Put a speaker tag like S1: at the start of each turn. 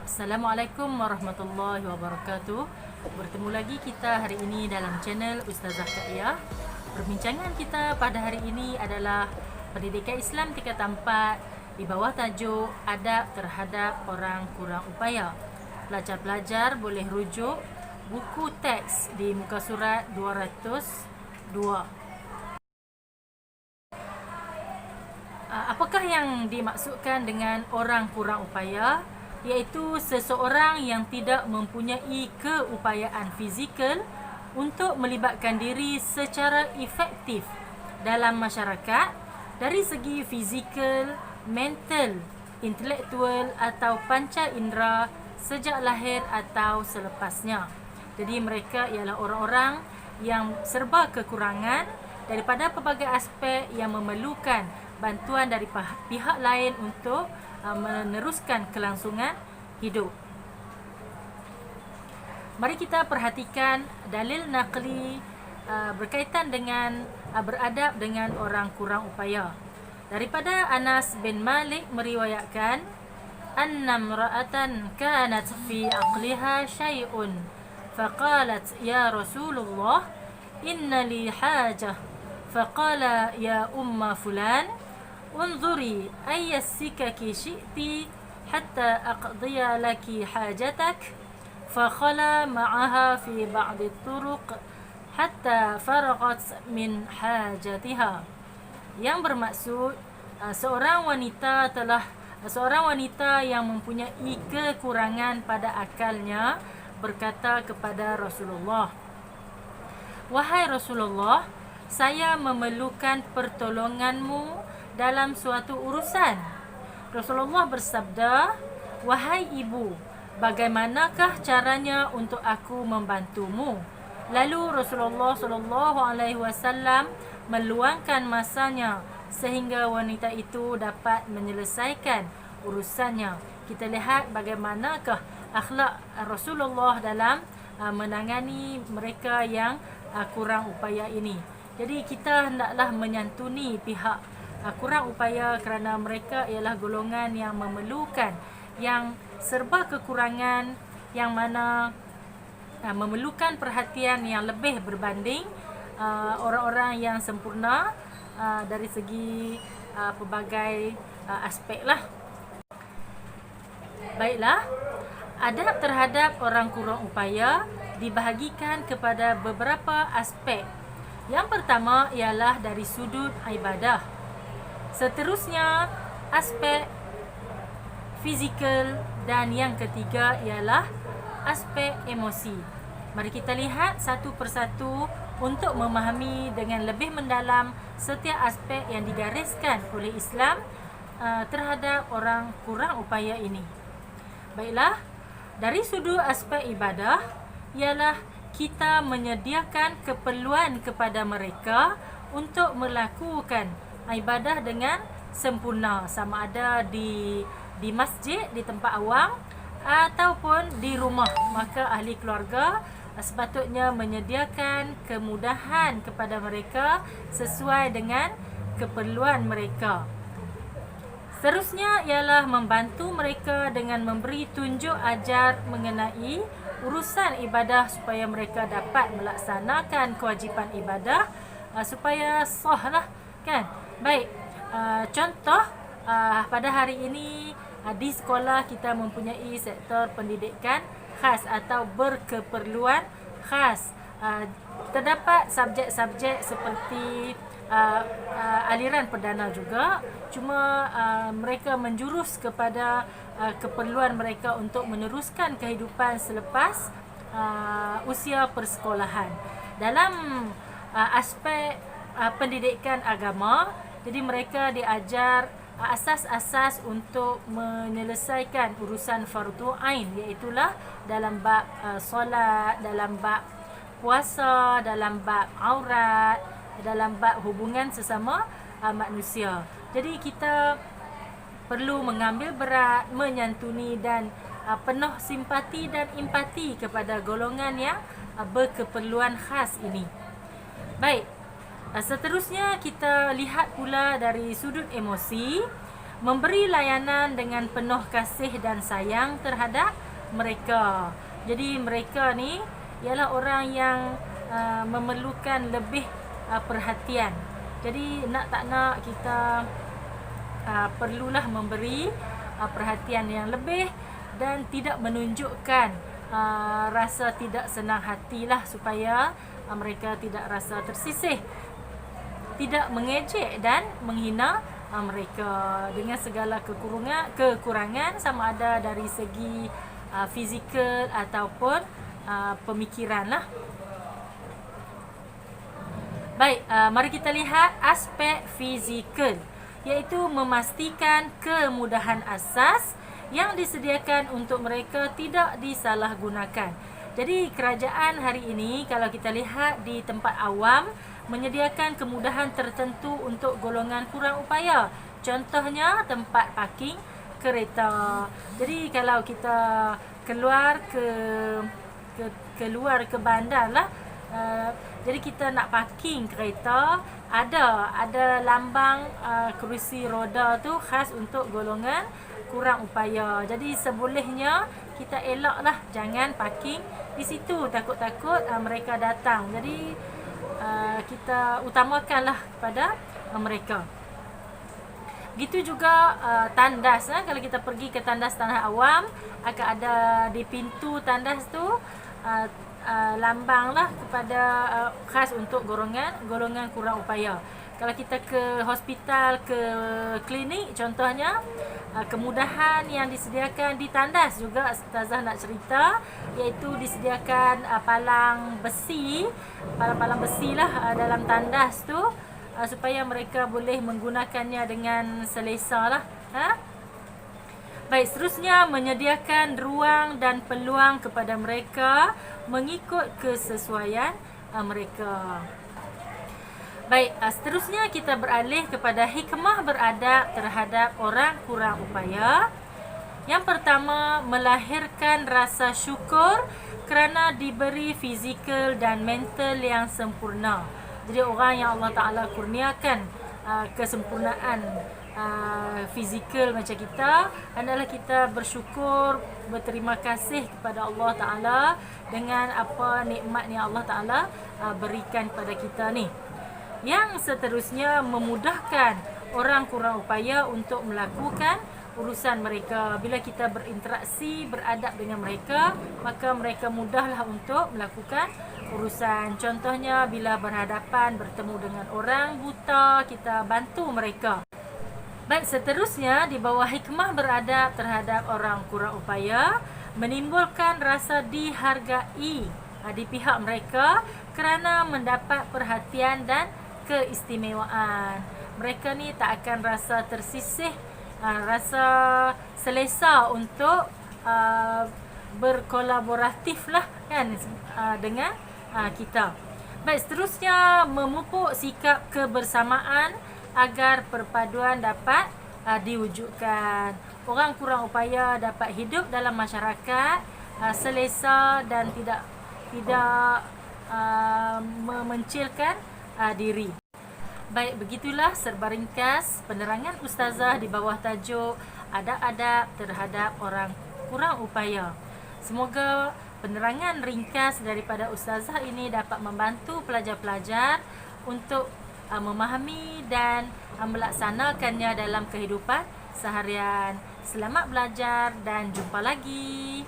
S1: Assalamualaikum warahmatullahi wabarakatuh. Bertemu lagi kita hari ini dalam channel Ustazah Kaiyah. Perbincangan kita pada hari ini adalah pendidikan Islam tingkat 4 di bawah tajuk adab terhadap orang kurang upaya. Pelajar-pelajar boleh rujuk buku teks di muka surat 202. Apakah yang dimaksudkan dengan orang kurang upaya? Iaitu seseorang yang tidak mempunyai keupayaan fizikal untuk melibatkan diri secara efektif dalam masyarakat dari segi fizikal, mental, intelektual atau panca indera sejak lahir atau selepasnya. Jadi mereka ialah orang-orang yang serba kekurangan daripada pelbagai aspek yang memerlukan bantuan dari pihak lain untuk meneruskan kelangsungan hidup. Mari kita perhatikan dalil naqli berkaitan dengan beradab dengan orang kurang upaya. Daripada Anas bin Malik meriwayatkan, anna imra'atan kanat fi aqliha syai'un faqalat ya Rasulullah inna li hajah faqala ya umma fulan انظري أي السكك شئت حتى أقضي لك حاجتك فخلا معها في بعض الطرق حتى فرغت من حاجتها. Yang bermaksud seorang wanita yang mempunyai kekurangan pada akalnya berkata kepada Rasulullah, wahai Rasulullah, saya memerlukan pertolonganmu dalam suatu urusan. Rasulullah bersabda, wahai ibu, bagaimanakah caranya untuk aku membantumu? Lalu Rasulullah SAW meluangkan masanya sehingga wanita itu dapat menyelesaikan urusannya. Kita lihat bagaimanakah akhlak Rasulullah dalam menangani mereka yang kurang upaya ini. Jadi kita hendaklah menyantuni pihak kurang upaya kerana mereka ialah golongan yang memerlukan, yang serba kekurangan, yang mana memerlukan perhatian yang lebih berbanding orang-orang yang sempurna dari segi pelbagai aspek lah. Baiklah, adab terhadap orang kurang upaya dibahagikan kepada beberapa aspek. Yang pertama ialah dari sudut ibadah. Seterusnya aspek fizikal dan yang ketiga ialah aspek emosi. Mari kita lihat satu persatu untuk memahami dengan lebih mendalam setiap aspek yang digariskan oleh Islam terhadap orang kurang upaya ini. Baiklah, dari sudut aspek ibadah ialah kita menyediakan keperluan kepada mereka untuk melakukan ibadah dengan sempurna, sama ada di masjid, di tempat awam ataupun di rumah. Maka ahli keluarga sepatutnya menyediakan kemudahan kepada mereka sesuai dengan keperluan mereka. Seterusnya ialah membantu mereka dengan memberi tunjuk ajar mengenai urusan ibadah supaya mereka dapat melaksanakan kewajipan ibadah supaya sah lah, kan? Baik, contoh pada hari ini di sekolah kita mempunyai sektor pendidikan khas atau berkeperluan khas. Terdapat subjek-subjek seperti aliran perdana juga, cuma mereka menjurus kepada keperluan mereka untuk meneruskan kehidupan selepas usia persekolahan. Dalam aspek pendidikan agama, jadi mereka diajar asas-asas untuk menyelesaikan urusan fardu ain, iaitulah dalam bab solat, dalam bab puasa, dalam bab aurat, dalam bab hubungan sesama manusia. Jadi kita perlu mengambil berat, menyantuni dan penuh simpati dan empati kepada golongan yang berkeperluan khas ini. Baik, seterusnya kita lihat pula dari sudut emosi. memberi layanan dengan penuh kasih dan sayang terhadap mereka. Jadi mereka ni ialah orang yang memerlukan lebih perhatian. Jadi nak tak nak kita perlulah memberi perhatian yang lebih dan tidak menunjukkan rasa tidak senang hatilah, supaya mereka tidak rasa tersisih, tidak mengejek dan menghina mereka dengan segala kekurangan sama ada dari segi fizikal ataupun pemikiran lah. Baik, mari kita lihat aspek fizikal, iaitu memastikan kemudahan asas yang disediakan untuk mereka tidak disalahgunakan. Jadi kerajaan hari ini kalau kita lihat di tempat awam menyediakan kemudahan tertentu untuk golongan kurang upaya. Contohnya tempat parking kereta. Jadi kalau kita keluar ke bandar lah, jadi kita nak parking kereta, ada lambang kerusi roda tu khas untuk golongan kurang upaya. Jadi sebolehnya kita elaklah jangan parking di situ, takut-takut mereka datang. Jadi kita utamakanlah kepada mereka. Gitu juga tandas. Kalau kita pergi ke tandas tanah awam, akan ada di pintu tandas tu lambang lah kepada khas untuk golongan kurang upaya. Kalau kita ke hospital, ke klinik contohnya, kemudahan yang disediakan di tandas juga Ustazah nak cerita, iaitu disediakan palang besi lah dalam tandas tu, supaya mereka boleh menggunakannya dengan selesa lah. Baik, seterusnya menyediakan ruang dan peluang kepada mereka mengikut kesesuaian mereka. Baik, seterusnya kita beralih kepada hikmah beradab terhadap orang kurang upaya. Yang pertama, melahirkan rasa syukur kerana diberi fizikal dan mental yang sempurna. Jadi orang yang Allah Ta'ala kurniakan kesempurnaan fizikal macam kita, adalah kita bersyukur, berterima kasih kepada Allah Ta'ala dengan apa nikmat yang Allah Ta'ala berikan kepada kita ni. Yang seterusnya, memudahkan orang kurang upaya untuk melakukan urusan mereka. Bila kita berinteraksi, beradab dengan mereka, maka mereka mudahlah untuk melakukan urusan. Contohnya bila berhadapan bertemu dengan orang buta, kita bantu mereka. Baik, seterusnya di bawah hikmah beradab terhadap orang kurang upaya, menimbulkan rasa dihargai di pihak mereka kerana mendapat perhatian dan keistimewaan. Mereka ni tak akan rasa tersisih, rasa selesa untuk berkolaboratif lah kan dengan kita. Baik, seterusnya memupuk sikap kebersamaan agar perpaduan dapat diwujudkan. Orang kurang upaya dapat hidup dalam masyarakat selesa dan tidak memencilkan diri. Baik, begitulah serba ringkas penerangan Ustazah di bawah tajuk adab-adab terhadap orang kurang upaya. Semoga penerangan ringkas daripada Ustazah ini dapat membantu pelajar-pelajar untuk memahami dan melaksanakannya dalam kehidupan seharian. Selamat belajar dan jumpa lagi.